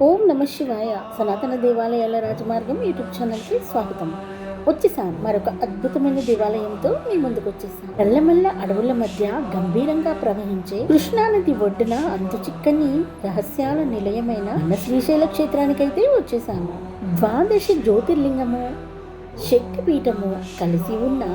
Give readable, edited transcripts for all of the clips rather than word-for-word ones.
ఓం నమ శివాయ. సనాతన దేవాలయాల రాజమార్గం యూట్యూబ్ ఛానల్కి స్వాగతం. వచ్చేసాం మరొక అద్భుతమైన దేవాలయంతో మీ ముందుకు వచ్చేసాం. నల్లమల్ల అడవుల మధ్య గంభీరంగా ప్రవహించే కృష్ణానది ఒడ్డున అంతు చిక్కని రహస్యాల నిలయమైన మన శ్రీశైల క్షేత్రానికైతే వచ్చేసాము. ద్వాదశ జ్యోతిర్లింగము, శక్తిపీఠము కలిసి ఉన్న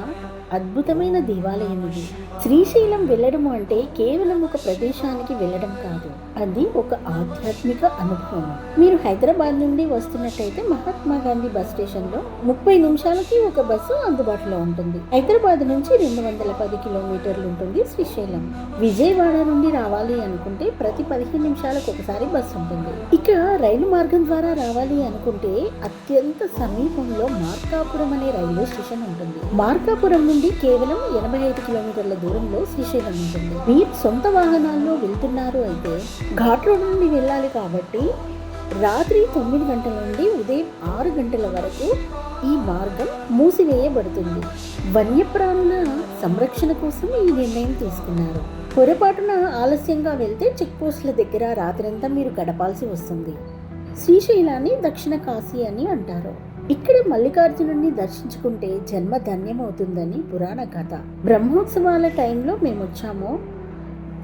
అద్భుతమైన దేవాలయం ఇది. శ్రీశైలం వెళ్ళడం అంటే కేవలం ఒక ప్రదేశానికి వెళ్ళడం కాదు, అది ఒక ఆధ్యాత్మిక అనుభవం. మీరు హైదరాబాద్ నుండి వస్తున్నట్టయితే మహాత్మా గాంధీ బస్ స్టేషన్ లో 30 నిమిషాలకి ఒక బస్సు అందుబాటులో ఉంటుంది. హైదరాబాద్ నుంచి 210 కిలోమీటర్లు ఉంటుంది శ్రీశైలం. విజయవాడ నుండి రావాలి అనుకుంటే ప్రతి 15 నిమిషాలకు ఒకసారి బస్సు ఉంటుంది. ఇక రైలు మార్గం ద్వారా రావాలి అనుకుంటే అత్యంత సమీపంలో మార్కాపురం అనే రైల్వే స్టేషన్ ఉంటుంది. మార్కాపురం నుండి కేవలం 85 కిలోమీటర్ల దూరంలో శ్రీశైలం ఉంటుంది. మీరు సొంత వాహనాల్లో వెళ్తున్నారు అయితే ఘాట్ రోడ్ నుండి వెళ్ళాలి కాబట్టి రాత్రి 9 గంటల నుండి ఉదయం 6 గంటల వరకు ఈ మార్గం మూసివేయబడుతుంది. వన్యప్రాణుల సంరక్షణ కోసం ఈ నిర్ణయం తీసుకున్నారు. పొరపాటున ఆలస్యంగా వెళ్తే చెక్ పోస్టుల దగ్గర రాత్రంతా మీరు గడపాల్సి వస్తుంది. శ్రీశైలాన్ని దక్షిణ కాశీ అని అంటారు. ఇక్కడ మల్లికార్జునుడిని దర్శించుకుంటే జన్మ ధన్యమవుతుందని పురాణ కథ. బ్రహ్మోత్సవాల టైంలో మేము వచ్చాము.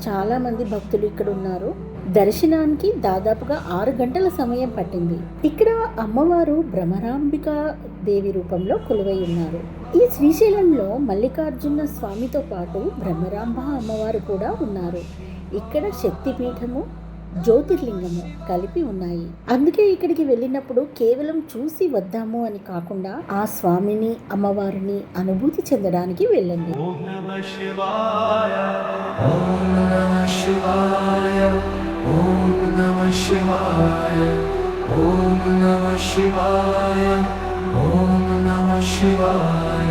చాలా మంది భక్తులు ఇక్కడ ఉన్నారు. దర్శనానికి దాదాపుగా 6 గంటల సమయం పట్టింది. ఇక్కడ అమ్మవారు భ్రమరాంబికా దేవి రూపంలో కొలువై ఉన్నారు. ఈ శ్రీశైలంలో మల్లికార్జున స్వామితో పాటు భ్రమరాంబ అమ్మవారు కూడా ఉన్నారు. ఇక్కడ శక్తిపీఠము, జ్యోతిర్లింగము కలిపి ఉన్నాయి. అందుకే ఇక్కడికి వెళ్ళినప్పుడు కేవలం చూసి వద్దాము అని కాకుండా ఆ స్వామిని, అమ్మవారిని అనుభూతి చెందడానికి వెళ్ళండి. ఓం నమః శివాయ, ఓం నమః శివాయ, ఓం నమః శివాయ, ఓం నమః శివాయ, ఓం నమః శివాయ,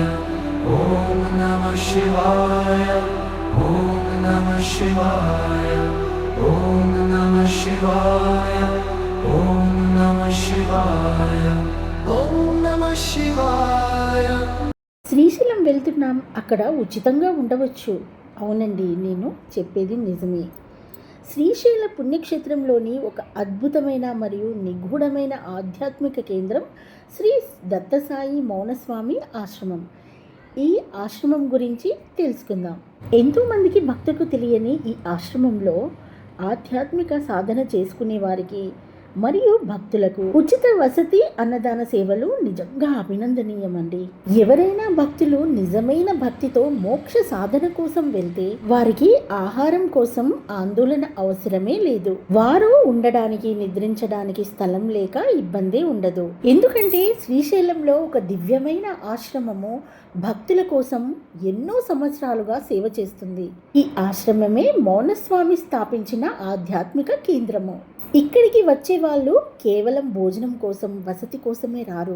ఓం నమః శివాయ, ఓం నమః శివాయ, ఓం నమః శివాయ, ఓం నమః శివాయ, ఓం నమః శివాయ. శ్రీశైలం వెళ్తున్నాం, అక్కడ ఉచితంగా ఉండవచ్చు. అవునండి, నేను చెప్పేది నిజమే. శ్రీశైల పుణ్యక్షేత్రంలోని ఒక అద్భుతమైన మరియు నిగూఢమైన ఆధ్యాత్మిక కేంద్రం శ్రీ దత్తసాయి మౌనస్వామి ఆశ్రమం. ఈ ఆశ్రమం గురించి తెలుసుకుందాం. ఎంతోమందికి భక్తులకు తెలియని ఈ ఆశ్రమంలో ఆధ్యాత్మిక సాధన చేసుకునే వారికి మరియు భక్తులకు ఉచిత వసతి, అన్నదాన సేవలు నిజంగా అభినందనీయమండి. ఎవరైనా భక్తులు నిజమైన భక్తితో మోక్ష సాధన కోసం వెళ్తే వారికి ఆహారం కోసం ఆందోళన అవసరమే లేదు. వారు ఉండడానికి, నిద్రించడానికి స్థలం లేక ఇబ్బందే ఉండదు. ఎందుకంటే శ్రీశైలంలో ఒక దివ్యమైన ఆశ్రమము భక్తుల కోసం ఎన్నో సంవత్సరాలుగా సేవ చేస్తుంది. ఈ ఆశ్రమమే మౌనస్వామి స్థాపించిన ఆధ్యాత్మిక కేంద్రము. ఇక్కడికి వచ్చే వాళ్ళు కేవలం భోజనం కోసం, వసతి కోసమే రారు.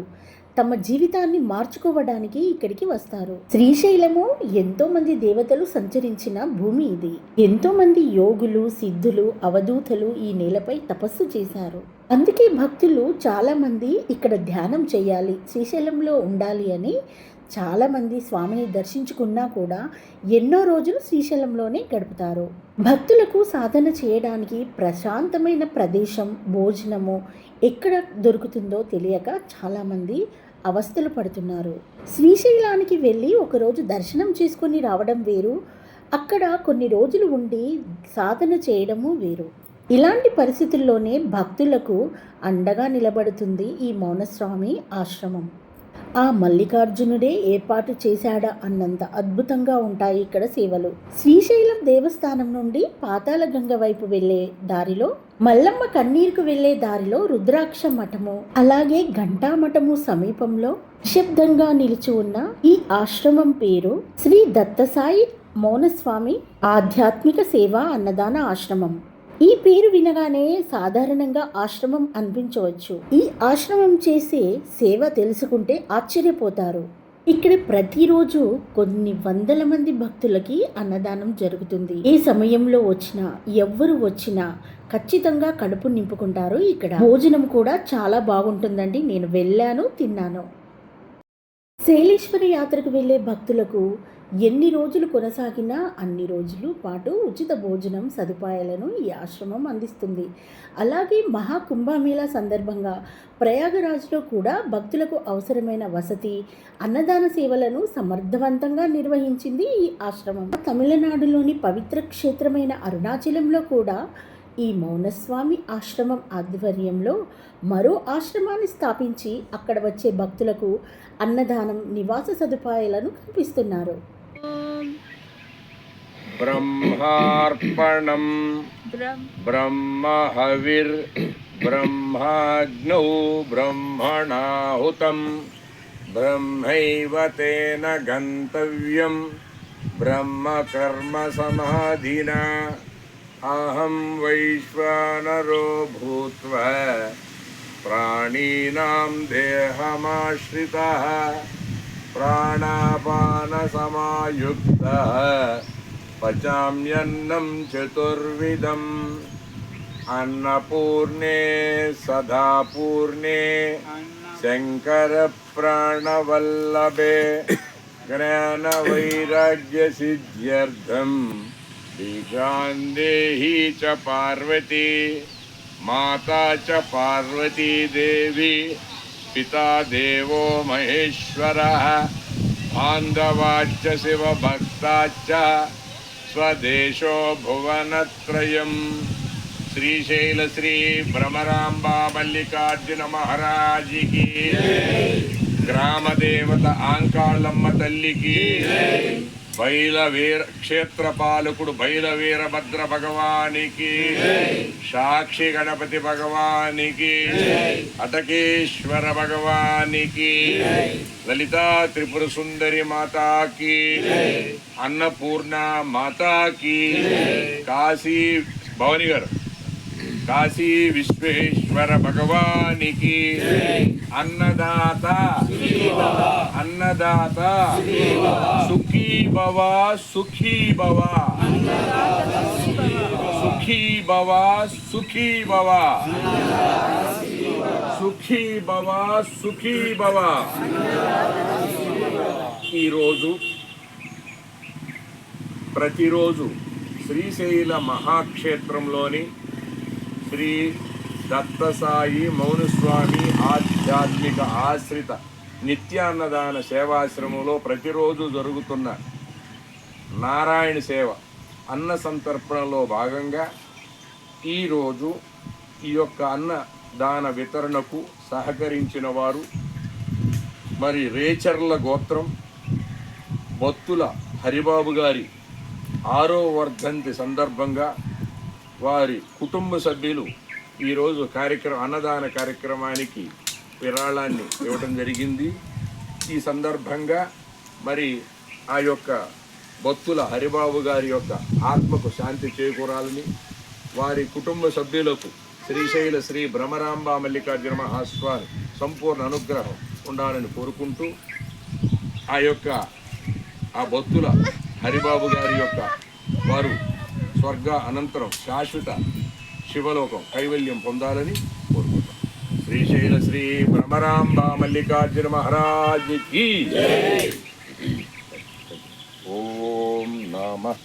తమ జీవితాన్ని మార్చుకోవడానికి ఇక్కడికి వస్తారు. శ్రీశైలము ఎంతో మంది దేవతలు సంచరించిన భూమి ఇది. ఎంతో మంది యోగులు, సిద్ధులు, అవధూతలు ఈ నేలపై తపస్సు చేశారు. అందుకే భక్తులు చాలా మంది ఇక్కడ ధ్యానం చేయాలి, శ్రీశైలంలో ఉండాలి అని చాలా మంది స్వామిని దర్శించుకున్నా కూడా ఎన్నో రోజులు శ్రీశైలంలోనే గడుపుతారు. భక్తులకు సాధన చేయడానికి ప్రశాంతమైన ప్రదేశం, భోజనము ఎక్కడ దొరుకుతుందో తెలియక చాలామంది అవస్థలు పడుతున్నారు. శ్రీశైలానికి వెళ్ళి ఒకరోజు దర్శనం చేసుకొని రావడం వేరు, అక్కడ కొన్ని రోజులు ఉండి సాధన చేయడము వేరు. ఇలాంటి పరిస్థితుల్లోనే భక్తులకు అండగా నిలబడుతుంది ఈ మౌనస్వామి ఆశ్రమం. ఆ మల్లికార్జునుడే ఏర్పాటు చేశాడా అన్నంత అద్భుతంగా ఉంటాయి ఇక్కడ సేవలు. శ్రీశైలం దేవస్థానం నుండి పాతాళ గంగ వైపు వెళ్లే దారిలో, మల్లమ్మ కన్నీరుకు వెళ్లే దారిలో రుద్రాక్ష మఠము, అలాగే ఘంటా మఠము సమీపంలో నిశ్శబ్దంగా నిలిచి ఉన్న ఈ ఆశ్రమం పేరు శ్రీ దత్తసాయి మౌనస్వామి ఆధ్యాత్మిక సేవ అన్నదాన ఆశ్రమం. ఈ పేరు వినగానే సాధారణంగా ఆశ్రమం అనిపించవచ్చు. ఈ ఆశ్రమం చేసే సేవ తెలుసుకుంటే ఆశ్చర్యపోతారు. ఇక్కడ ప్రతిరోజు కొన్ని వందల మంది భక్తులకి అన్నదానం జరుగుతుంది. ఏ సమయంలో వచ్చినా, ఎవ్వరు వచ్చినా ఖచ్చితంగా కడుపు నింపుకుంటారు. ఇక్కడ భోజనం కూడా చాలా బాగుంటుందండి. నేను వెళ్ళాను, తిన్నాను. శైలేశ్వరి యాత్రకు వెళ్ళే భక్తులకు ఎన్ని రోజులు కొనసాగినా అన్ని రోజులు పాటు ఉచిత భోజనం సదుపాయాలను ఈ ఆశ్రమం అందిస్తుంది. అలాగే మహాకుంభమేళా సందర్భంగా ప్రయాగరాజ్లో కూడా భక్తులకు అవసరమైన వసతి, అన్నదాన సేవలను సమర్థవంతంగా నిర్వహించింది ఈ ఆశ్రమం. తమిళనాడులోని పవిత్ర క్షేత్రమైన అరుణాచలంలో కూడా ఈ మౌనస్వామి ఆశ్రమం ఆధ్వర్యంలో మరో ఆశ్రమాన్ని స్థాపించి అక్కడ వచ్చే భక్తులకు అన్నదానం, నివాస సదుపాయాలను కల్పిస్తున్నారు. బ్రహ్మార్పణం బ్రహ్మహవిర్ బ్రహ్మాగ్నౌ బ్రహ్మణాహుతం బ్రహ్మైవ తేన గంతవ్యం బ్రహ్మకర్మ సమాధినా అహం వైశ్వానరో భూత్వా ప్రాణీనాం దేహమాశ్రితః ప్రాణాపాన సమాయుక్తః పచామ్యన్నం చతుర్విధం అన్నపూర్ణే సదాపూర్ణే శంకర ప్రాణవల్లభే జ్ఞాన వైరాగ్య సిద్ధ్యర్థం దీక్షాం దేహి చ పార్వతీ మాతా చ పార్వతీ దేవి పితా దేవో మహేశ్వరః బాంధవాశ్చ శివభక్తాశ్చ స్వదేశో భువనత్రయం. శ్రీశైల శ్రీ భ్రమరాంబా మల్లికార్జున మహారాజుకి, గ్రామదేవత ఆంకాళమ్మ తల్లికి, బైలవీర క్షేత్రపాలకుడు బైలవీరభద్ర భగవానికి, సాక్షి గణపతి భగవానికి, అటకేశ్వర భగవానికి, లలితా త్రిపుర సుందరి మాతాకి, అన్నపూర్ణ మాతాకి, కాశీ భవని గారు కాశీ విశ్వేశ్వర భగవానికి, అన్నదాత అన్నదాత సుఖీ భవ సుఖీ భవ సుఖీ భవ సుఖీ భవ సుఖీ భవ సుఖీ భవ. ఈరోజు ప్రతిరోజు శ్రీశైల మహాక్షేత్రంలోని శ్రీ దత్తసాయి మౌనస్వామి ఆధ్యాత్మిక ఆశ్రిత నిత్యాన్నదాన సేవాశ్రమంలో ప్రతిరోజు జరుగుతున్న నారాయణ సేవ అన్న సంతర్పణలో భాగంగా ఈరోజు ఈ యొక్క అన్నదాన వితరణకు సహకరించిన వారు మరి రేచర్ల గోత్రం బొత్తుల హరిబాబు గారి 6వ వర్ధంతి సందర్భంగా వారి కుటుంబ సభ్యులు ఈరోజు అన్నదాన కార్యక్రమానికి విరాళాన్ని ఇవ్వడం జరిగింది. ఈ సందర్భంగా మరి ఆ యొక్క బొత్తుల హరిబాబు గారి యొక్క ఆత్మకు శాంతి చేకూరాలని, వారి కుటుంబ సభ్యులకు శ్రీశైల శ్రీ భ్రమరాంబా మల్లికార్జున మహాస్వామి సంపూర్ణ అనుగ్రహం ఉండాలని కోరుకుంటూ ఆ బొత్తుల హరిబాబు గారి యొక్క వారు స్వర్గ అనంతరం శాశ్వత శివలోకం కైవల్యం పొందాలని కోరుకుంటాం. శ్రీశైల శ్రీ భ్రమరాంబా మల్లికార్జున మహారాజుకి ఓం నమః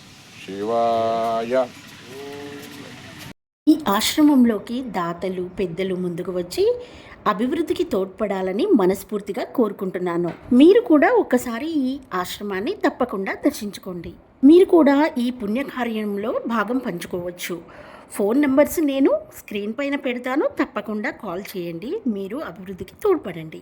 శివాయ. ఈ ఆశ్రమంలోకి దాతలు, పెద్దలు ముందుకు వచ్చి అభివృద్ధికి తోడ్పడాలని మనస్ఫూర్తిగా కోరుకుంటున్నాను. మీరు కూడా ఒకసారి ఈ ఆశ్రమాన్ని తప్పకుండా దర్శించుకోండి. మీరు కూడా ఈ పుణ్యకార్యంలో భాగం పంచుకోవచ్చు. ఫోన్ నెంబర్స్ నేను స్క్రీన్ పైన పెడతాను. తప్పకుండా కాల్ చేయండి. మీరు అభివృద్ధికి తోడ్పడండి.